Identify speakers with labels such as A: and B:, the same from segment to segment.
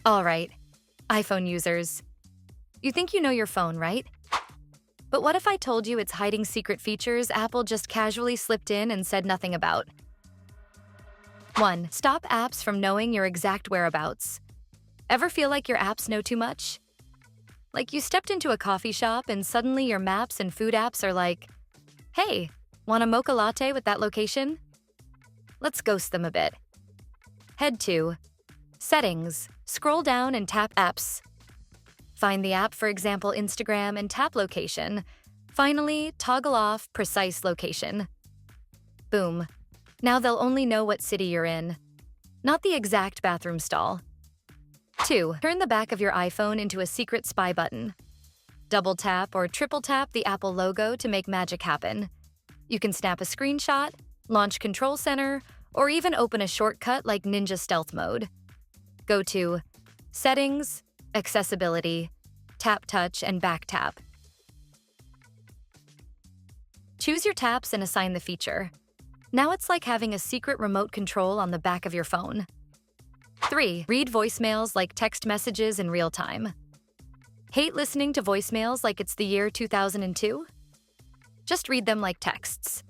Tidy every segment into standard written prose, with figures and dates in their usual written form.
A: All right, iPhone users. You think you know your phone, right? But what if I told you it's hiding secret features Apple just casually slipped in and said nothing about? 1. Stop apps from knowing your exact whereabouts. Ever feel like your apps know too much? Like you stepped into a coffee shop and suddenly your maps and food apps are like, hey, want a mocha latte with that location? Let's ghost them a bit. Head to Settings, scroll down and tap Apps. Find the app, for example, Instagram, and tap Location. Finally, toggle off Precise Location. Boom. Now they'll only know what city you're in, not the exact bathroom stall. 2. Turn the back of your iPhone into a secret spy button. Double tap or triple tap the Apple logo to make magic happen. You can snap a screenshot, launch Control Center, or even open a shortcut like Ninja Stealth Mode. Go to Settings, Accessibility, Tap Touch, and Back Tap. Choose your taps and assign the feature. Now it's like having a secret remote control on the back of your phone. 3. Read voicemails like text messages in real time. Hate listening to voicemails like it's the year 2002? Just read them like texts.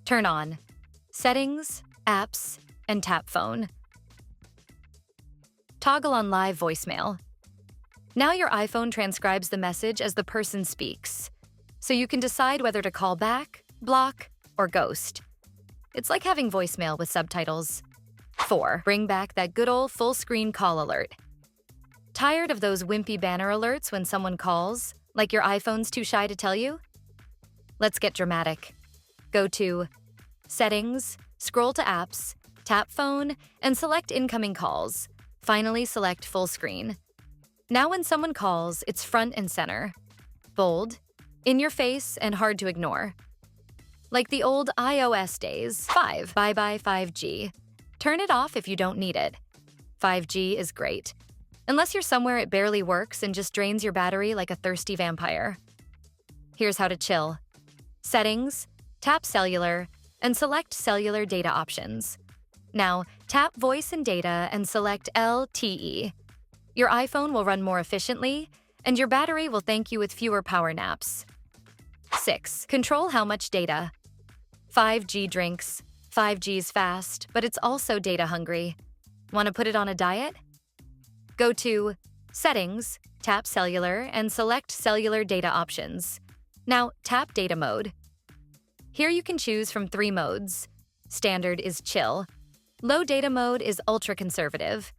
A: Turn on Settings, Apps, and Tap Phone. Toggle on Live Voicemail. Now your iPhone transcribes the message as the person speaks, so you can decide whether to call back, block, or ghost. It's like having voicemail with subtitles. 4. Bring back that good old full-screen call alert. Tired of those wimpy banner alerts when someone calls, like your iPhone's too shy to tell you? Let's get dramatic. Go to Settings, scroll to Apps, tap Phone, and select Incoming Calls. Finally, select Full Screen. Now when someone calls, it's front and center. Bold, in your face, and hard to ignore. Like the old iOS days. 5. Bye-bye 5G. Turn it off if you don't need it. 5G is great, unless you're somewhere it barely works and just drains your battery like a thirsty vampire. Here's how to chill. Settings, tap Cellular, and select Cellular Data Options. Now, tap Voice and Data and select LTE. Your iPhone will run more efficiently, and your battery will thank you with fewer power naps. 6. Control how much data. 5G drinks. 5G's fast, but it's also data hungry. Want to put it on a diet? Go to Settings, tap Cellular, and select Cellular Data Options. Now, tap Data Mode. Here you can choose from 3 modes. Standard is chill. Low data mode is ultra-conservative.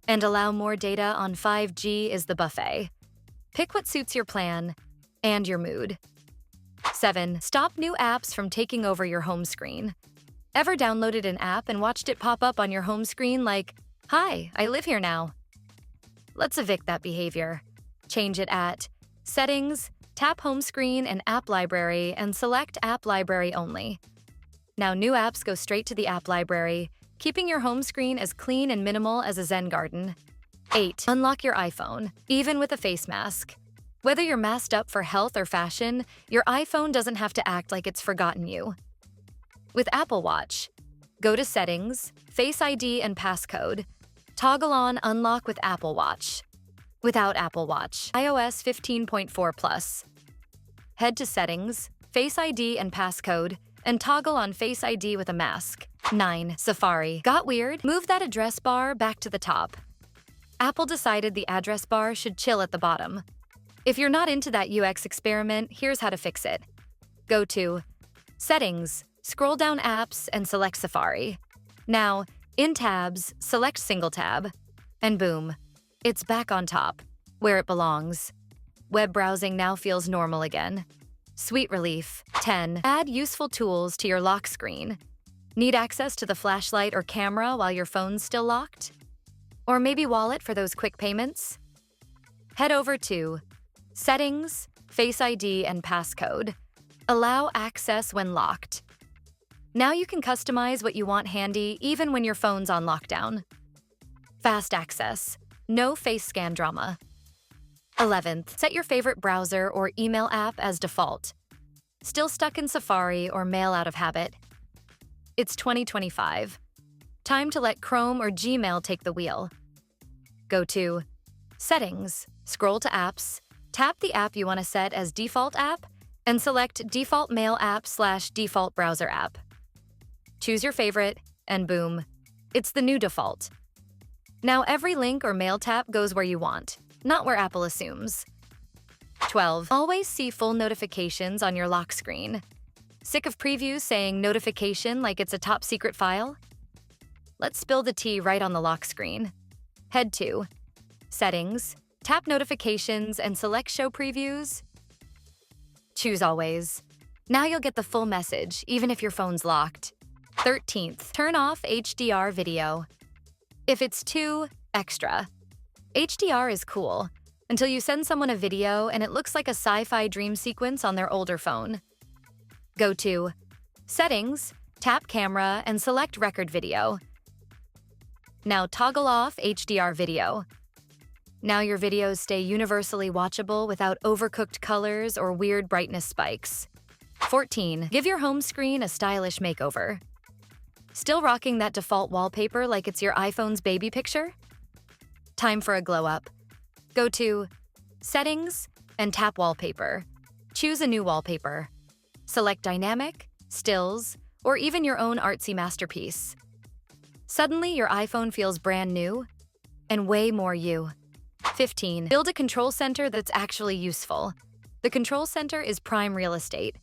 A: And allow more data on 5G is the buffet. Pick what suits your plan and your mood. 7. Stop new apps from taking over your home screen. Ever downloaded an app and watched it pop up on your home screen like, "Hi, I live here now"? Let's evict that behavior. Change it at Settings, tap Home Screen and App Library, and select App Library only. Now new apps go straight to the app library, keeping your home screen as clean and minimal as a Zen garden. 8. Unlock your iPhone, even with a face mask. Whether you're masked up for health or fashion, your iPhone doesn't have to act like it's forgotten you. With Apple Watch, go to Settings, Face ID and Passcode. Toggle on Unlock with Apple Watch. Without Apple Watch, iOS 15.4 Plus. Head to Settings, Face ID and Passcode, and toggle on Face ID with a mask. 9. Safari. Got weird? Move that address bar back to the top. Apple decided the address bar should chill at the bottom. If you're not into that UX experiment, here's how to fix it. Go to Settings, scroll down Apps, and select Safari. Now, in Tabs, select Single Tab. And boom, it's back on top, where it belongs. Web browsing now feels normal again. Sweet relief. 10. Add useful tools to your lock screen. Need access to the flashlight or camera while your phone's still locked? Or maybe wallet for those quick payments? Head over to Settings, Face ID, and Passcode. Allow access when locked. Now you can customize what you want handy even when your phone's on lockdown. Fast access. No face scan drama. 11th, set your favorite browser or email app as default. Still stuck in Safari or Mail out of habit? It's 2025. Time to let Chrome or Gmail take the wheel. Go to Settings, scroll to Apps, tap the app you want to set as default app, and select Default Mail App/Default Browser App. Choose your favorite, and boom, it's the new default. Now every link or mail tap goes where you want, not where Apple assumes. 12. Always see full notifications on your lock screen. Sick of previews saying notification like it's a top secret file? Let's spill the tea right on the lock screen. Head to Settings, tap Notifications, and select Show Previews. Choose Always. Now you'll get the full message, even if your phone's locked. 13th, turn off HDR video. If it's too extra. HDR is cool, until you send someone a video and it looks like a sci-fi dream sequence on their older phone. Go to Settings, tap Camera, and select Record Video. Now toggle off HDR video. Now your videos stay universally watchable without overcooked colors or weird brightness spikes. 14. Give your home screen a stylish makeover. Still rocking that default wallpaper like it's your iPhone's baby picture? Time for a glow-up. Go to Settings and tap Wallpaper. Choose a new wallpaper. Select Dynamic, Stills, or even your own artsy masterpiece. Suddenly, your iPhone feels brand new and way more you. 15. Build a control center that's actually useful. The control center is prime real estate.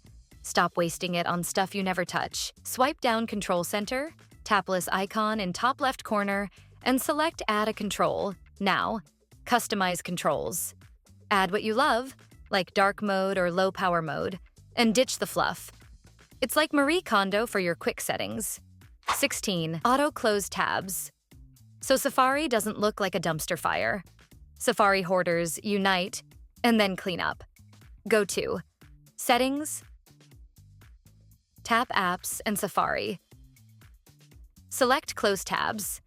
A: Stop wasting it on stuff you never touch. Swipe down Control Center, tapless icon in top left corner, and select Add a Control. Now, customize controls. Add what you love, like dark mode or low power mode, and ditch the fluff. It's like Marie Kondo for your quick settings. 16. Auto close tabs. So Safari doesn't look like a dumpster fire. Safari hoarders unite and then clean up. Go to Settings, tap Apps and Safari. Select Close Tabs.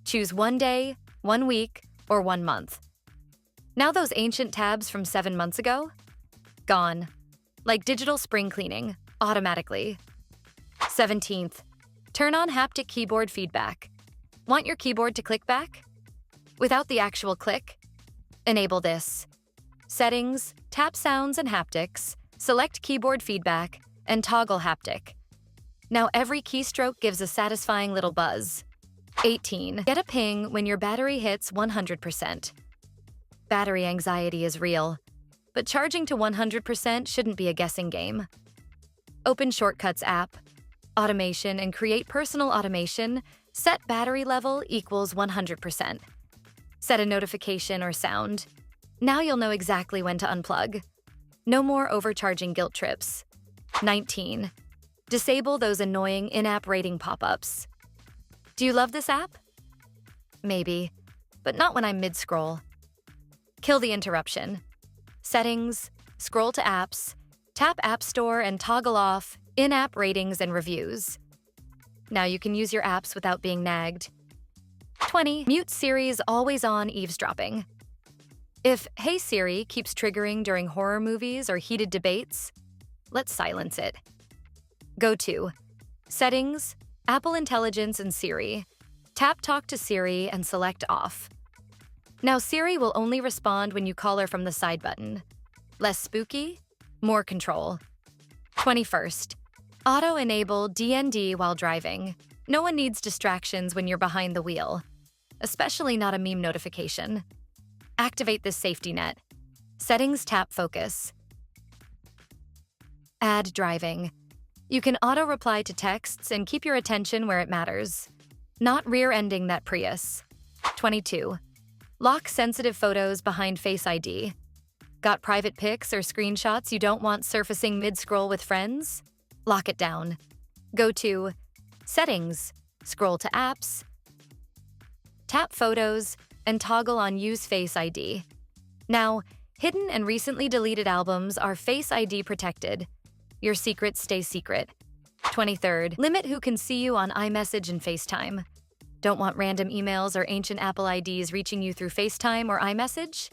A: Choose 1 day, 1 week, or 1 month. Now those ancient tabs from 7 months ago? Gone. Like digital spring cleaning, automatically. 17th. Turn on haptic keyboard feedback. Want your keyboard to click back? Without the actual click? Enable this. Settings, tap Sounds and Haptics, select Keyboard Feedback, and toggle Haptic. Now every keystroke gives a satisfying little buzz. 18. Get a ping when your battery hits 100%. Battery anxiety is real, but charging to 100% shouldn't be a guessing game. Open Shortcuts app, Automation, and create personal automation. Set battery level equals 100%. Set a notification or sound. Now you'll know exactly when to unplug. No more overcharging guilt trips. 19. Disable those annoying in-app rating pop-ups. Do you love this app? Maybe, but not when I'm mid-scroll. Kill the interruption. Settings, scroll to Apps, tap App Store and toggle off in-app ratings and reviews. Now you can use your apps without being nagged. 20. Mute Siri's always-on eavesdropping. If Hey Siri keeps triggering during horror movies or heated debates, let's silence it. Go to Settings, Apple Intelligence and Siri. Tap Talk to Siri and select Off. Now Siri will only respond when you call her from the side button. Less spooky, more control. 21st. Auto-enable DND while driving. No one needs distractions when you're behind the wheel, especially not a meme notification. Activate this safety net. Settings, tap Focus. Add driving. You can auto-reply to texts and keep your attention where it matters, not rear-ending that Prius. 22. Lock sensitive photos behind Face ID. Got private pics or screenshots you don't want surfacing mid-scroll with friends? Lock it down. Go to Settings, scroll to Apps, tap Photos, and toggle on Use Face ID. Now, hidden and recently deleted albums are Face ID protected. Your secrets stay secret. 23rd. Limit who can see you on iMessage and FaceTime. Don't want random emails or ancient Apple IDs reaching you through FaceTime or iMessage?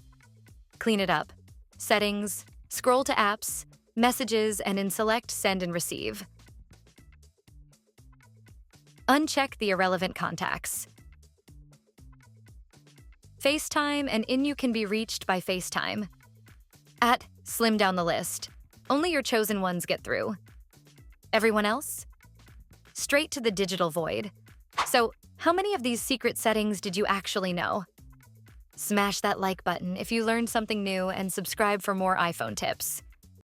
A: Clean it up. Settings, scroll to Apps, Messages, and in Select Send and Receive. Uncheck the irrelevant contacts. FaceTime, and in you can be reached by FaceTime. At slim down the list. Only your chosen ones get through. Everyone else? Straight to the digital void. So, how many of these secret settings did you actually know? Smash that like button if you learned something new and subscribe for more iPhone tips.